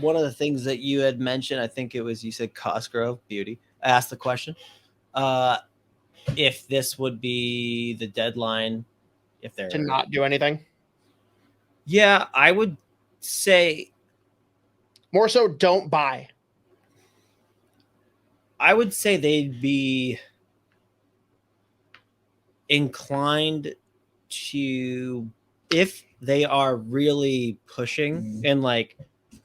one of the things that you had mentioned, I think it was you said Cosgrove Beauty. I asked the question if this would be the deadline, if they're to not do anything. Yeah, I would say more so don't buy. I would say they'd be inclined to, if they are really pushing and like,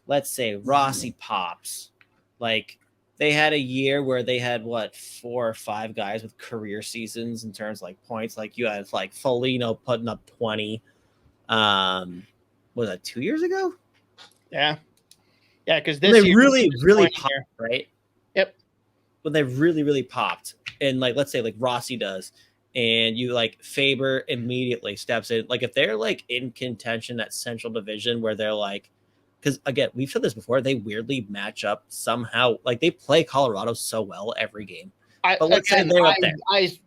let's say Rossi pops, like they had a year where they had 4 or 5 guys with career seasons in terms of like points. Like you had like Foligno putting up 20. Was that 2 years ago? Yeah. Yeah, because this they really popped, right? Yep. When they really popped, and like let's say like Rossi does, and you like Faber immediately steps in. Like if they're like in contention that Central Division where they're like, because again we've said this before, they weirdly match up somehow. Like they play Colorado so well every game. But let's say they're up there.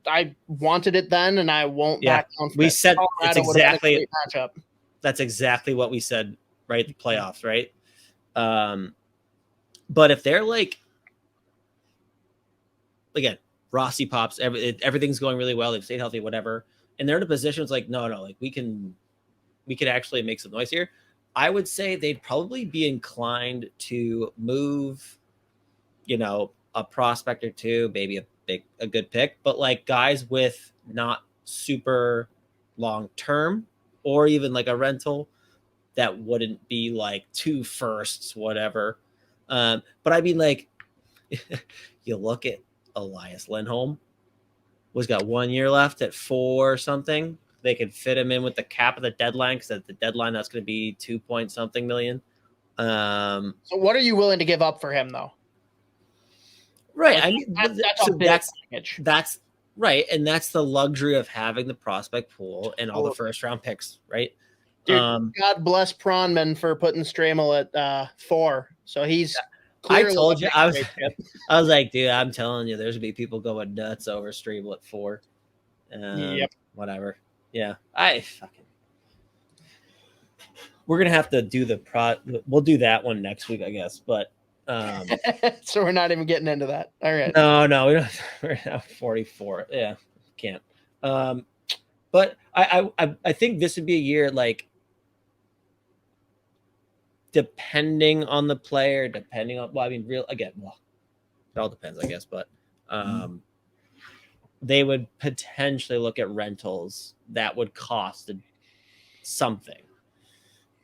I wanted it then, and I won't back down. We said it's exactly matchup. That's exactly what we said, right? The playoffs, right? But if they're like, again, Rossi pops, everything's going really well, they've stayed healthy, whatever, and they're in a position it's like, no, like we can actually make some noise here. I would say they'd probably be inclined to move, a prospect or two, maybe a good pick, but like guys with not super long term or even like a rental that wouldn't be like 2 firsts, whatever. But I mean, like, you look at Elias Lindholm, was got 1 year left at 4 something. They could fit him in with the cap of the deadline, because at the deadline that's going to be 2 point something million. So what are you willing to give up for him, though? Right. Like, I mean, that's right, and that's the luxury of having the prospect pool and all the first round picks, right? Dude, God bless Pronman for putting Stramel at 4. So he's. I told you, I was like, dude, I'm telling you, there's gonna be people going nuts over Stramel at 4. Yep. Whatever. Yeah. We're gonna have to do we'll do that one next week, I guess. But so we're not even getting into that. All right. No, we don't. We're now 44. Yeah, can't. But I think this would be a year, like, depending on the player, depending on, well, I mean, it all depends, I guess, but they would potentially look at rentals that would cost something,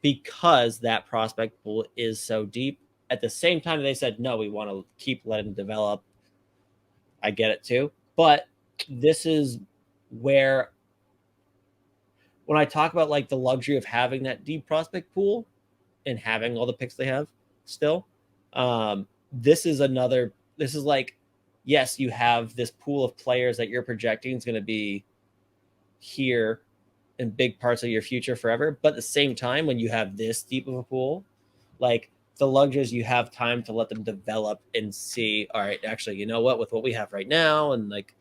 because that prospect pool is so deep. At the same time, they said, no, we want to keep letting them develop. I get it too. But this is where, when I talk about like the luxury of having that deep prospect pool and having all the picks they have still, this is like, yes, you have this pool of players that you're projecting is going to be here in big parts of your future forever. But at the same time, when you have this deep of a pool, like, the luxury is you have time to let them develop and see, all right, actually, you know what, with what we have right now and like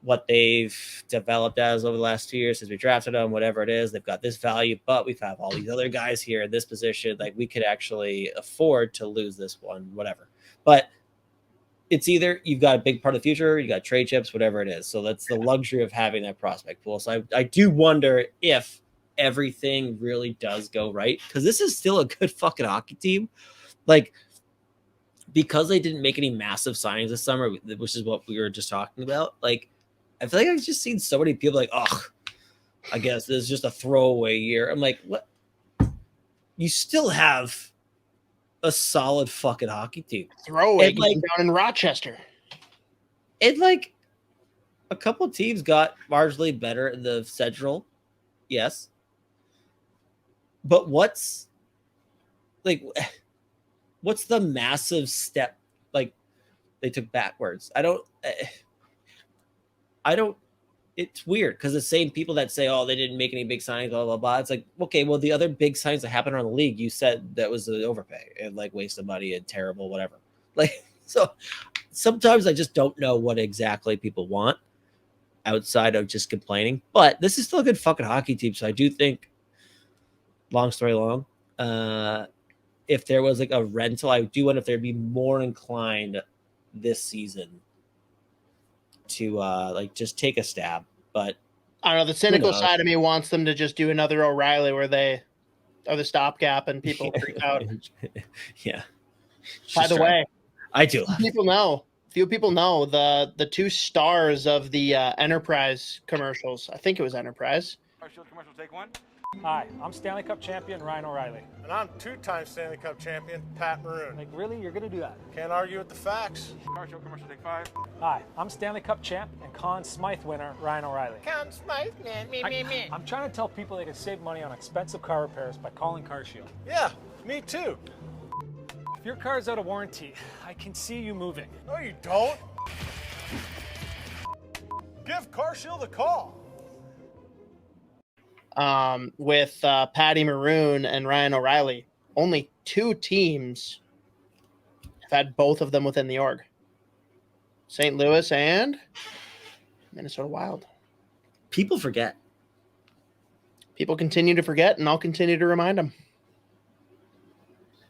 what they've developed as over the last 2 years since we drafted them, whatever it is, they've got this value, but we have all these other guys here in this position. Like, we could actually afford to lose this one, whatever. But it's either you've got a big part of the future, you got trade chips, whatever it is. So that's the luxury of having that prospect pool. So I do wonder if everything really does go right, because this is still a good fucking hockey team. Like, because they didn't make any massive signings this summer, which is what we were just talking about. Like, I feel like I've just seen so many people like, oh, I guess this is just a throwaway year. I'm like, what? You still have a solid fucking hockey team. Throwaway, like, down in Rochester. And like, a couple of teams got marginally better in the Central, yes. But what's the massive step like they took backwards? I don't. It's weird, because the same people that say, oh, they didn't make any big signings, blah blah blah. It's like, okay, well, the other big signings that happened around the league, you said that was an overpay and like waste of money and terrible, whatever. Like, so sometimes I just don't know what exactly people want outside of just complaining. But this is still a good fucking hockey team, so I do think. Long story long, if there was like a rental, I do wonder if they'd be more inclined this season to like just take a stab. But I don't know. The cynical side of me wants them to just do another O'Reilly where they are the stopgap and people freak out. Yeah. By the way, I do. Few people know the two stars of the Enterprise commercials. I think it was Enterprise. Commercial, take one. Hi, I'm Stanley Cup champion Ryan O'Reilly. And I'm two-time Stanley Cup champion Pat Maroon. Like, really? You're going to do that? Can't argue with the facts. Commercial, take 5. Hi, I'm Stanley Cup champ and Conn Smythe winner Ryan O'Reilly. Conn Smythe, man, me. I'm trying to tell people they can save money on expensive car repairs by calling CarShield. Yeah, me too. If your car's out of warranty, I can see you moving. No, you don't. Give CarShield a call. With Patty Maroon and Ryan O'Reilly, only 2 teams have had both of them within the org. St. Louis and Minnesota Wild. People forget. People continue to forget, and I'll continue to remind them.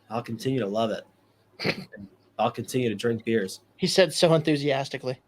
I'll continue to love it. I'll continue to drink beers. He said so enthusiastically.